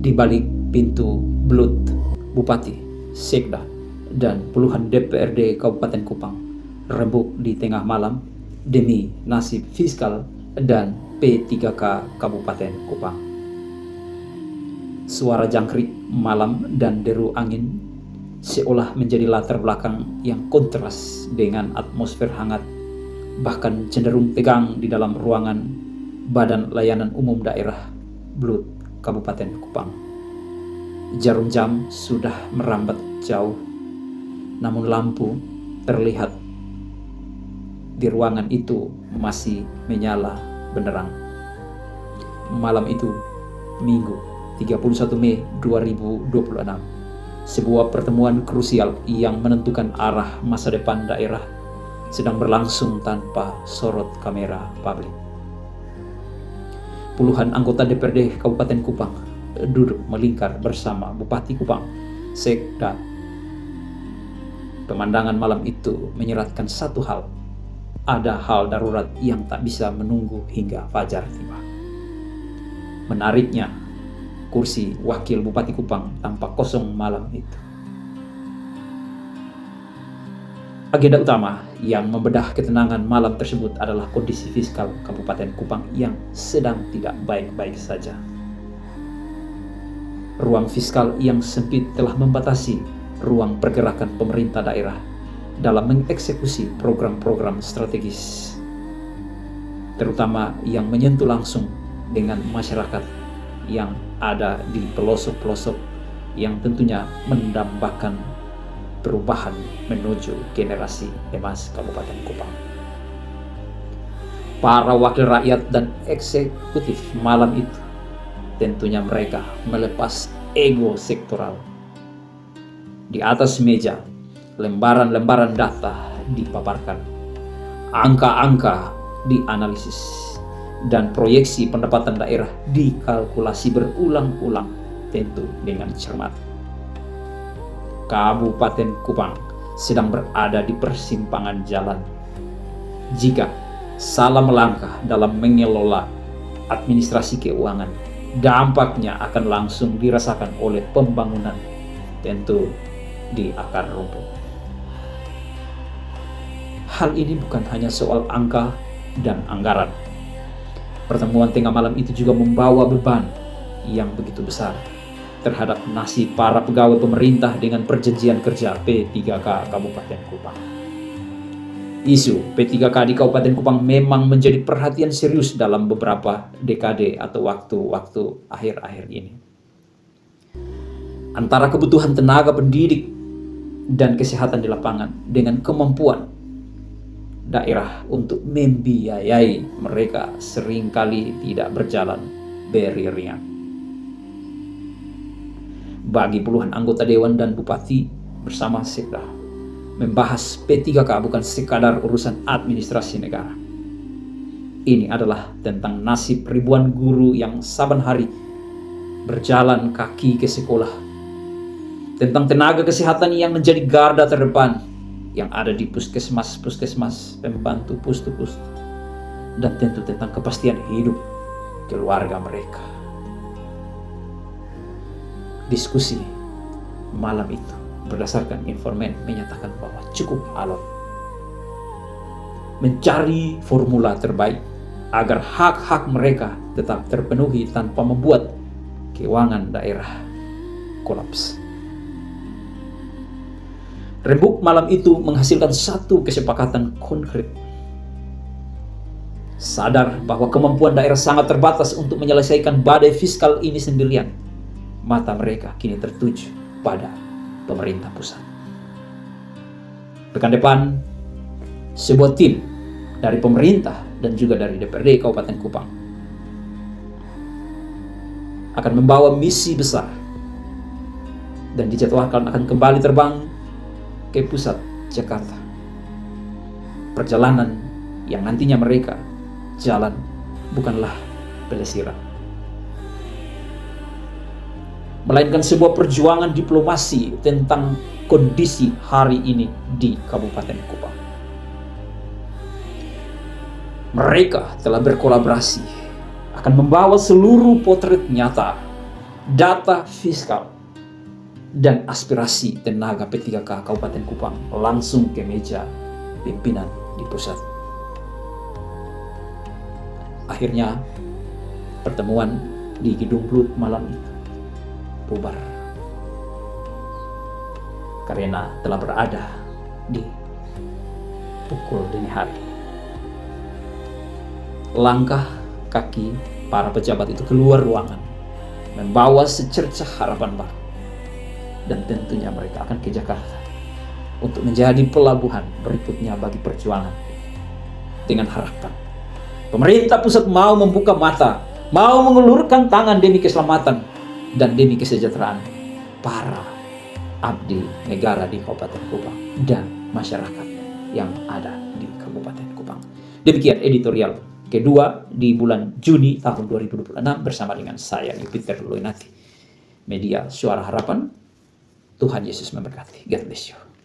Di balik pintu belut Bupati, Sekda, dan puluhan DPRD Kabupaten Kupang rembuk di tengah malam demi nasib fiskal dan P3K Kabupaten Kupang. Suara jangkrik malam dan deru angin seolah menjadi latar belakang yang kontras dengan atmosfer hangat, bahkan cenderung tegang di dalam ruangan Badan Layanan Umum Daerah Blut Kabupaten Kupang. Jarum jam sudah merambat jauh, namun lampu terlihat di ruangan itu masih menyala benderang. Malam itu, Minggu 31 Mei 2026, sebuah pertemuan krusial yang menentukan arah masa depan daerah sedang berlangsung tanpa sorot kamera publik. Puluhan anggota DPRD Kabupaten Kupang duduk melingkar bersama Bupati Kupang, Sekda. Pemandangan malam itu menyeratkan satu hal: ada hal darurat yang tak bisa menunggu hingga fajar tiba. Menariknya, kursi wakil Bupati Kupang tampak kosong malam itu. Agenda utama yang membedah ketenangan malam tersebut adalah kondisi fiskal Kabupaten Kupang yang sedang tidak baik-baik saja. Ruang fiskal yang sempit telah membatasi ruang pergerakan pemerintah daerah dalam mengeksekusi program-program strategis, terutama yang menyentuh langsung dengan masyarakat yang ada di pelosok-pelosok yang tentunya mendambakan perubahan menuju generasi emas Kabupaten Kupang. Para wakil rakyat dan eksekutif malam itu tentunya mereka melepas ego sektoral. Di atas meja, lembaran-lembaran data dipaparkan, angka-angka dianalisis, dan proyeksi pendapatan daerah dikalkulasi berulang-ulang, tentu dengan cermat. Kabupaten Kupang sedang berada di persimpangan jalan. Jika salah melangkah dalam mengelola administrasi keuangan, dampaknya akan langsung dirasakan oleh pembangunan, tentu di akar rumput. Hal ini bukan hanya soal angka dan anggaran. Pertemuan tengah malam itu juga membawa beban yang begitu besar terhadap nasib para pegawai pemerintah dengan perjanjian kerja P3K Kabupaten Kupang. Isu P3K di Kabupaten Kupang memang menjadi perhatian serius dalam beberapa dekade atau waktu-waktu akhir-akhir ini. Antara kebutuhan tenaga pendidik dan kesehatan di lapangan dengan kemampuan daerah untuk membiayai mereka seringkali tidak berjalan beriringan. Bagi puluhan anggota dewan dan bupati bersama Sekda, membahas P3K bukan sekadar urusan administrasi negara. Ini adalah tentang nasib ribuan guru yang saban hari berjalan kaki ke sekolah, tentang tenaga kesehatan yang menjadi garda terdepan yang ada di puskesmas, pembantu pustu-pustu, dan tentu tentang kepastian hidup keluarga mereka. Diskusi malam itu berdasarkan informan menyatakan bahwa cukup alot mencari formula terbaik agar hak-hak mereka tetap terpenuhi tanpa membuat keuangan daerah kolaps. Rembuk malam itu menghasilkan satu kesepakatan konkret. Sadar bahwa kemampuan daerah sangat terbatas untuk menyelesaikan badai fiskal ini sendirian, mata mereka kini tertuju pada pemerintah pusat. Pekan depan, sebuah tim dari pemerintah dan juga dari DPRD Kabupaten Kupang akan membawa misi besar dan dijadwalkan akan kembali terbang ke pusat Jakarta. Perjalanan yang nantinya mereka jalan bukanlah pelesiran, melainkan sebuah perjuangan diplomasi tentang kondisi hari ini di Kabupaten Kupang. Mereka telah berkolaborasi akan membawa seluruh potret nyata data fiskal, dan aspirasi tenaga P3K Kabupaten Kupang langsung ke meja pimpinan di pusat. Akhirnya pertemuan di Gedung Blut malam itu bubar karena telah berada di pukul dini hari. Langkah kaki para pejabat itu keluar ruangan membawa secercah harapan baru, dan tentunya mereka akan ke Jakarta untuk menjadi pelabuhan berikutnya bagi perjuangan, dengan harapan pemerintah pusat mau membuka mata, mau mengulurkan tangan demi keselamatan dan demi kesejahteraan para abdi negara di Kabupaten Kupang dan masyarakat yang ada di Kabupaten Kupang. Demikian editorial kedua di bulan Juni tahun 2026 bersama dengan saya Yupiter Luinati, Media Suara Harapan. Tuhan Yesus memberkati. God bless you.